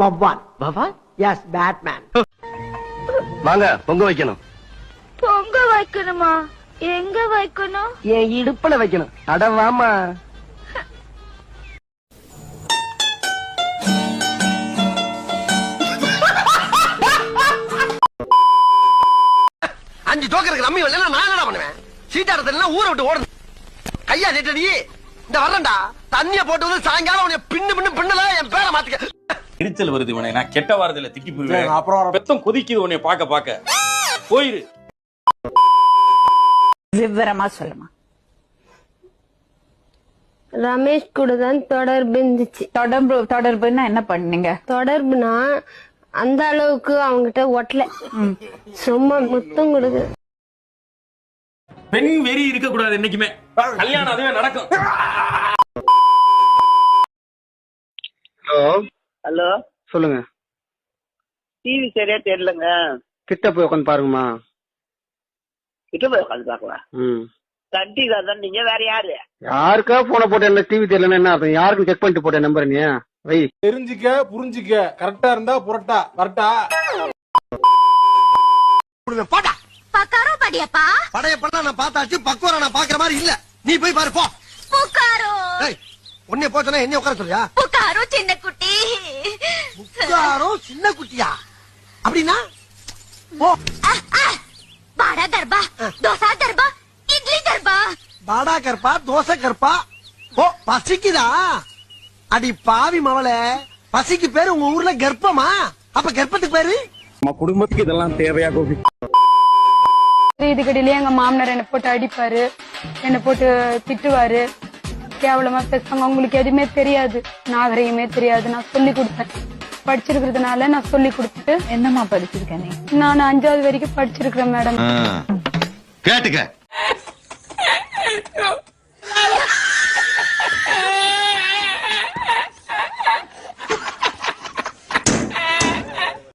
பவான். பவான்? Yes, Batman. வாங்க பொங்க வைக்கணும். பொங்க வைக்கணுமா? எங்க வைக்கணும்? என் இடுப்புல வைக்கணும். அட வாமா. அஞ்சு டோக்கருக்கு ரம்மி வரல நான் என்ன பண்ணுவேன்? சீட்டாடத்துல ஊரை விட்டு ஓடுது. கையா நீட்டடி. இந்த வரண்டா தண்ணிய போட்டு வந்து சாயங்காலம் உன்னை பின்னு பின்னல என் பேரை மாத்திக்க. எரிச்சல் வருது இவனை. நான் கெட்ட வாரத்துல திக்கி போயிருவேன். அப்புறம் பெத்தம் கொதிக்குது உன்னை பாக்க போயிரு. விவரமா சொல்லுமா. ரமேஷ் கூட தான் தொடர்பு இருந்துச்சு. தொடர்புன்னா என்ன பண்ணீங்க? தொடர்புனா அந்த அளவுக்கு அவங்கிட்ட ஒட்டல, சும்மா முத்தம் கொடுக்கு. பெண் வெறி இருக்க கூடாது என்னைக்குமே. கல்யாணம் அதுவே நடக்கும். ஹலோ ஹலோ, சொல்லுங்க. டிவி சரியா தெரியலங்க. கிட்ட போய் உட்காந்து பாருங்கம்மா. கிட்ட போய் உட்காந்து பாக்கலாம். தட்டி தான் நீங்க வேற யாரு? யாருக்கா போன போட்ட என்ன டிவி தெரியலன்னா என்ன அர்த்தம்? யாருக்கும் செக் பண்ணிட்டு போட்ட நம்பர் நீ வை. தெரிஞ்சுக்க புரிஞ்சுக்க. கரெக்டா இருந்தா புரட்டா வரட்டா. போடா பக்காரோ படியப்பா. படையப்பெல்லாம் நான் பார்த்தாச்சு. பக்குவரா நான் பாக்குற மாதிரி இல்ல. நீ போய் பாரு போ. புக்காரோ. உன்னை போச்சனா என்ன உட்கார சொல்றியா? புக்காரோ சின்ன குட்டி. புக்காரோ சின்ன குட்டியா? அப்படின்னா போ. பாடா தர்பா, தோசா தர்பா, இட்லி தர்பா. பாடா கற்பா தோசை கற்பா. ஓ பசிக்குதா? அடி பாவி மவளே, பசிக்கு பேரு உங்க ஊர்ல கர்ப்பமா? அப்ப கர்ப்பத்துக்கு பேரு? நம்ம குடும்பத்துக்கு இதெல்லாம் தேவையா கோபி? இதுக்கடியிலேயே எங்க மாமனார் என்ன போட்டு அடிப்பாரு, என்ன போட்டு திட்டுவாரு, கேவலமா பேசுவாங்க. உங்களுக்கு எதுவுமே தெரியாது, நாகரிகமே தெரியாது. நான் சொல்லி கொடுத்தேன். படிச்சிருக்கிறதுனால நான் சொல்லி கொடுத்துட்டு. என்னம்மா படிச்சிருக்கேன் நீ? நான் 5வது வரைக்கும் படிச்சிருக்கிறேன் மேடம். கேட்டுக்க